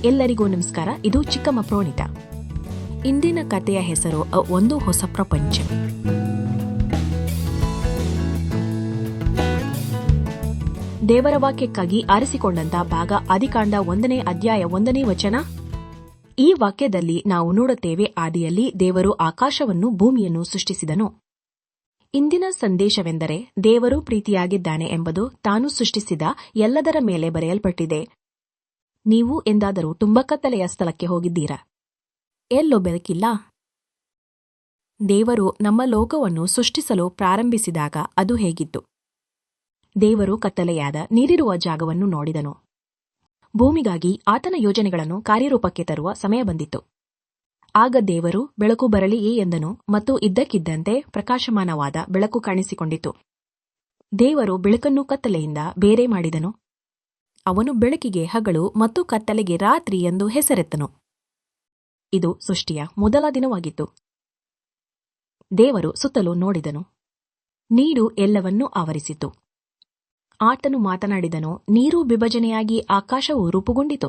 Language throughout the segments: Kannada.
ಎಲ್ಲರಿಗೂ ನಮಸ್ಕಾರ. ಇದು ಚಿಕ್ಕಮ್ಮ ಪ್ರೋಣಿತ. ಇಂದಿನ ಕಥೆಯ ಹೆಸರು ಒಂದು ಹೊಸ ಪ್ರಪಂಚ. ದೇವರ ವಾಕ್ಯಕ್ಕಾಗಿ ಆರಿಸಿಕೊಂಡಂತ ಭಾಗ ಆದಿಕಾಂಡ 1ನೇ ಅಧ್ಯಾಯ 1ನೇ ವಚನ. ಈ ವಾಕ್ಯದಲ್ಲಿ ನಾವು ನೋಡುತ್ತೇವೆ, ಆದಿಯಲ್ಲಿ ದೇವರು ಆಕಾಶವನ್ನು ಭೂಮಿಯನ್ನು ಸೃಷ್ಟಿಸಿದನು. ಇಂದಿನ ಸಂದೇಶವೆಂದರೆ ದೇವರು ಪ್ರೀತಿಯಾಗಿದ್ದಾನೆ ಎಂಬುದು ತಾನು ಸೃಷ್ಟಿಸಿದ ಎಲ್ಲದರ ಮೇಲೆ ಬರೆಯಲ್ಪಟ್ಟಿದೆ. ನೀವು ಎಂದಾದರೂ ತುಂಬಾ ಕತ್ತಲೆಯ ಸ್ಥಳಕ್ಕೆ ಹೋಗಿದ್ದೀರಾ? ಎಲ್ಲೋ ಬೆಳಕಿಲ್ಲ. ದೇವರು ನಮ್ಮ ಲೋಕವನ್ನು ಸೃಷ್ಟಿಸಲು ಪ್ರಾರಂಭಿಸಿದಾಗ ಅದು ಹೇಗಿತ್ತು? ದೇವರು ಕತ್ತಲೆಯಾದ ನೀರಿರುವ ಜಾಗವನ್ನು ನೋಡಿದನು. ಭೂಮಿಗಾಗಿ ಆತನ ಯೋಜನೆಗಳನ್ನು ಕಾರ್ಯರೂಪಕ್ಕೆ ತರುವ ಸಮಯ ಬಂದಿತ್ತು. ಆಗ ದೇವರು ಬೆಳಕು ಬರಲಿಯೇ ಎಂದನು, ಮತ್ತು ಇದ್ದಕ್ಕಿದ್ದಂತೆ ಪ್ರಕಾಶಮಾನವಾದ ಬೆಳಕು ಕಾಣಿಸಿಕೊಂಡಿತು. ದೇವರು ಬೆಳಕನ್ನು ಕತ್ತಲೆಯಿಂದ ಬೇರೆ ಮಾಡಿದನು. ಅವನು ಬೆಳಕಿಗೆ ಹಗಲು ಮತ್ತು ಕತ್ತಲೆಗೆ ರಾತ್ರಿ ಎಂದು ಹೆಸರೆತ್ತನು. ಇದು ಸೃಷ್ಟಿಯ ಮೊದಲ ದಿನವಾಗಿತ್ತು. ದೇವರು ಸುತ್ತಲೂ ನೋಡಿದನು. ನೀರು ಎಲ್ಲವನ್ನೂ ಆವರಿಸಿತು. ಆತನು ಮಾತನಾಡಿದನು, ನೀರು ವಿಭಜನೆಯಾಗಿ ಆಕಾಶವು ರೂಪುಗೊಂಡಿತು.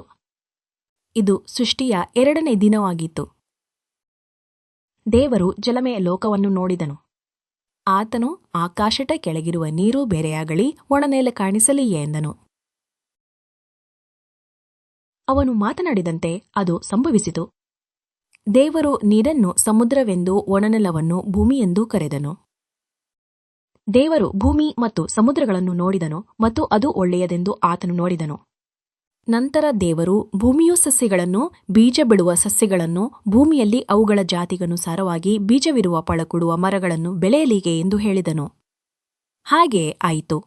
ಇದು ಸೃಷ್ಟಿಯ 2ನೇ ದಿನವಾಗಿತ್ತು. ದೇವರು ಜಲಮಯ ಲೋಕವನ್ನು ನೋಡಿದನು. ಆತನು ಆಕಾಶದ ಕೆಳಗಿರುವ ನೀರು ಬೇರೆಯಾಗಲಿ, ಒಣನೆಲ ಕಾಣಿಸಲಿಯೇ ಎಂದನು. ಅವನು ಮಾತನಾಡಿದಂತೆ ಅದು ಸಂಭವಿಸಿತು. ದೇವರು ನೀರನ್ನು ಸಮುದ್ರವೆಂದು, ಒಣನೆಲವನ್ನು ಭೂಮಿಯೆಂದೂ ಕರೆದನು. ದೇವರು ಭೂಮಿ ಮತ್ತು ಸಮುದ್ರಗಳನ್ನು ನೋಡಿದನು, ಮತ್ತು ಅದು ಒಳ್ಳೆಯದೆಂದು ಆತನು ನೋಡಿದನು. ನಂತರ ದೇವರು ಭೂಮಿಯು ಸಸ್ಯಗಳನ್ನು, ಬೀಜ ಬಿಡುವ ಸಸ್ಯಗಳನ್ನು, ಭೂಮಿಯಲ್ಲಿ ಅವುಗಳ ಜಾತಿಗನುಸಾರವಾಗಿ ಬೀಜವಿರುವ ಫಳ ಕೊಡುವ ಮರಗಳನ್ನು ಬೆಳೆಯಲಿಗೆ ಎಂದು ಹೇಳಿದನು. ಹಾಗೆಯೇ ಆಯಿತು.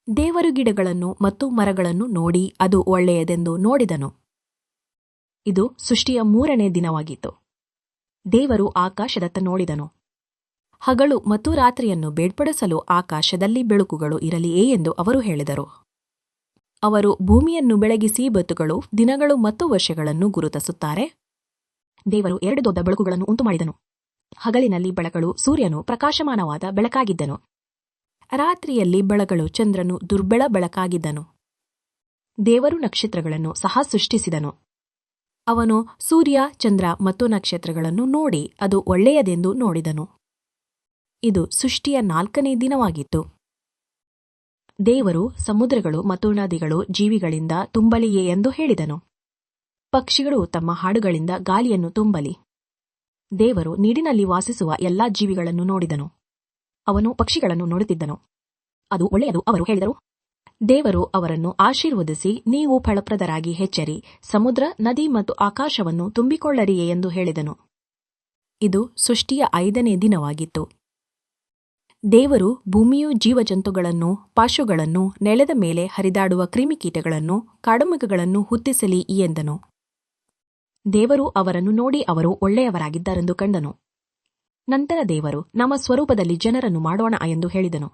ದೇವರು ಗಿಡಗಳನ್ನು ಮತ್ತು ಮರಗಳನ್ನು ನೋಡಿ ಅದು ಒಳ್ಳೆಯದೆಂದು ನೋಡಿದನು. ಇದು ಸೃಷ್ಟಿಯ 3ನೇ ದಿನವಾಗಿತ್ತು. ದೇವರು ಆಕಾಶದತ್ತ ನೋಡಿದನು. ಹಗಲು ಮತ್ತು ರಾತ್ರಿಯನ್ನು ಬೇರ್ಪಡಿಸಲು ಆಕಾಶದಲ್ಲಿ ಬೆಳಕುಗಳು ಇರಲಿಯೇ ಎಂದು ಅವರು ಹೇಳಿದರು. ಅವರು ಭೂಮಿಯನ್ನು ಬೆಳಗಿಸಿ ಋತುಗಳು, ದಿನಗಳು ಮತ್ತು ವರ್ಷಗಳನ್ನು ಗುರುತಿಸುತ್ತಾರೆ. ದೇವರು 2 ದೊಡ್ಡ ಬೆಳಕುಗಳನ್ನು ಉಂಟುಮಾಡಿದನು. ಹಗಲಿನಲ್ಲಿ ಬೆಳಕಳು ಸೂರ್ಯನು ಪ್ರಕಾಶಮಾನವಾದ ಬೆಳಕಾಗಿದ್ದನು. ರಾತ್ರಿಯಲ್ಲಿ ಬೆಳಕಳು ಚಂದ್ರನು ದುರ್ಬಲ ಬೆಳಕಾಗಿದ್ದನು. ದೇವರು ನಕ್ಷತ್ರಗಳನ್ನು ಸಹ ಸೃಷ್ಟಿಸಿದನು. ಅವನು ಸೂರ್ಯ, ಚಂದ್ರ ಮತ್ತು ನಕ್ಷತ್ರಗಳನ್ನು ನೋಡಿ ಅದು ಒಳ್ಳೆಯದೆಂದು ನೋಡಿದನು. ಇದು ಸೃಷ್ಟಿಯ 4ನೇ ದಿನವಾಗಿತ್ತು. ದೇವರು ಸಮುದ್ರಗಳು ಮತ್ತು ನದಿಗಳು ಜೀವಿಗಳಿಂದ ತುಂಬಲಿಯೇ ಎಂದು ಹೇಳಿದನು. ಪಕ್ಷಿಗಳು ತಮ್ಮ ಹಾಡುಗಳಿಂದ ಗಾಳಿಯನ್ನು ತುಂಬಲಿ. ದೇವರು ನೀರಿನಲ್ಲಿ ವಾಸಿಸುವ ಎಲ್ಲಾ ಜೀವಿಗಳನ್ನು ನೋಡಿದನು. ಅವನು ಪಕ್ಷಿಗಳನ್ನು ನೋಡುತ್ತಿದ್ದನು. ಅದು ಒಳ್ಳೆಯದು ಅವರು ಹೇಳಿದರು. ದೇವರು ಅವರನ್ನು ಆಶೀರ್ವದಿಸಿ, ನೀವು ಫಲಪ್ರದರಾಗಿ ಹೆಚ್ಚರಿ, ಸಮುದ್ರ, ನದಿ ಮತ್ತು ಆಕಾಶವನ್ನು ತುಂಬಿಕೊಳ್ಳರಿಯೇ ಎಂದು ಹೇಳಿದನು. ಇದು ಸೃಷ್ಟಿಯ 5ನೇ ದಿನವಾಗಿತ್ತು. ದೇವರು ಭೂಮಿಯು ಜೀವಜಂತುಗಳನ್ನು, ಪಶುಗಳನ್ನು, ನೆಲದ ಮೇಲೆ ಹರಿದಾಡುವ ಕ್ರಿಮಿಕೀಟಗಳನ್ನು, ಕಾಡುಮೃಗಗಳನ್ನು ಹುಟ್ಟಿಸಲಿ ಎಂದನು. ದೇವರು ಅವರನ್ನು ನೋಡಿ ಅವರು ಒಳ್ಳೆಯವರಾಗಿದ್ದಾರೆಂದು ಕಂಡನು. ನಂತರ ದೇವರು ನಮ್ಮ ಸ್ವರೂಪದಲ್ಲಿ ಜನರನ್ನು ಮಾಡೋಣ ಎಂದು ಹೇಳಿದನು.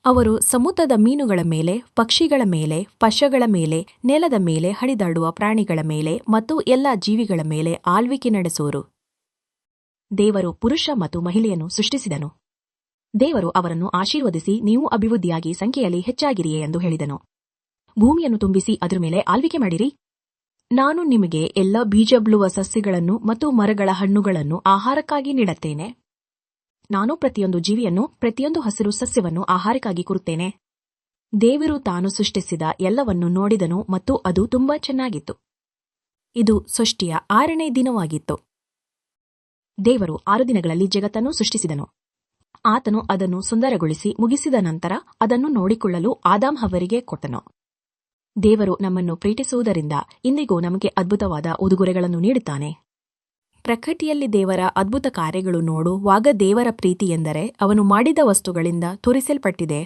ಅವರು ಸಮುದ್ರದ ಮೀನುಗಳ ಮೇಲೆ, ಪಕ್ಷಿಗಳ ಮೇಲೆ, ಪಶುಗಳ ಮೇಲೆ, ನೆಲದ ಮೇಲೆ ಹರಿದಾಡುವ ಪ್ರಾಣಿಗಳ ಮೇಲೆ ಮತ್ತು ಎಲ್ಲಾ ಜೀವಿಗಳ ಮೇಲೆ ಆಳ್ವಿಕೆ ನಡೆಸುವರು. ದೇವರು ಪುರುಷ ಮತ್ತು ಮಹಿಳೆಯನ್ನು ಸೃಷ್ಟಿಸಿದನು. ದೇವರು ಅವರನ್ನು ಆಶೀರ್ವದಿಸಿ, ನೀವು ಅಭಿವೃದ್ಧಿಯಾಗಿ ಸಂಖ್ಯೆಯಲ್ಲಿ ಹೆಚ್ಚಾಗಿರಿಯೇ ಎಂದು ಹೇಳಿದನು. ಭೂಮಿಯನ್ನು ತುಂಬಿಸಿ ಅದರ ಮೇಲೆ ಆಳ್ವಿಕೆ ಮಾಡಿರಿ. ನಾನು ನಿಮಗೆ ಎಲ್ಲ ಬೀಜ ಬಿಡುವ ಸಸ್ಯಗಳನ್ನು ಮತ್ತು ಮರಗಳ ಹಣ್ಣುಗಳನ್ನು ಆಹಾರಕ್ಕಾಗಿ ನೀಡುತ್ತೇನೆ. ನಾನು ಪ್ರತಿಯೊಂದು ಜೀವಿಯನ್ನು, ಪ್ರತಿಯೊಂದು ಹಸಿರು ಸಸ್ಯವನ್ನು ಆಹಾರಕ್ಕಾಗಿ ಕೊಡುತ್ತೇನೆ. ದೇವರು ತಾನು ಸೃಷ್ಟಿಸಿದ ಎಲ್ಲವನ್ನು ನೋಡಿದನು ಮತ್ತು ಅದು ತುಂಬಾ ಚೆನ್ನಾಗಿತ್ತು. ಇದು ಸೃಷ್ಟಿಯ 6ನೇ ದಿನವಾಗಿತ್ತು. ದೇವರು 6 ದಿನಗಳಲ್ಲಿ ಜಗತ್ತನ್ನು ಸೃಷ್ಟಿಸಿದನು. ಆತನು ಅದನ್ನು ಸುಂದರಗೊಳಿಸಿ ಮುಗಿಸಿದ ನಂತರ ಅದನ್ನು ನೋಡಿಕೊಳ್ಳಲು ಆದಾಮ್ ಹವ್ವರಿಗೆ ಕೊಟ್ಟನು. ದೇವರು ನಮ್ಮನ್ನು ಪ್ರೀತಿಸುವುದರಿಂದ ಇಂದಿಗೂ ನಮಗೆ ಅದ್ಭುತವಾದ ಉಡುಗೊರೆಗಳನ್ನು ನೀಡುತ್ತಾನೆ. ಪ್ರಕೃತಿಯಲ್ಲಿ ದೇವರ ಅದ್ಭುತ ಕಾರ್ಯಗಳು ನೋಡುವಾಗ ದೇವರ ಪ್ರೀತಿ ಎಂದರೆ ಅವನು ಮಾಡಿದ ವಸ್ತುಗಳಿಂದ ತೋರಿಸಲ್ಪಟ್ಟಿದೆ.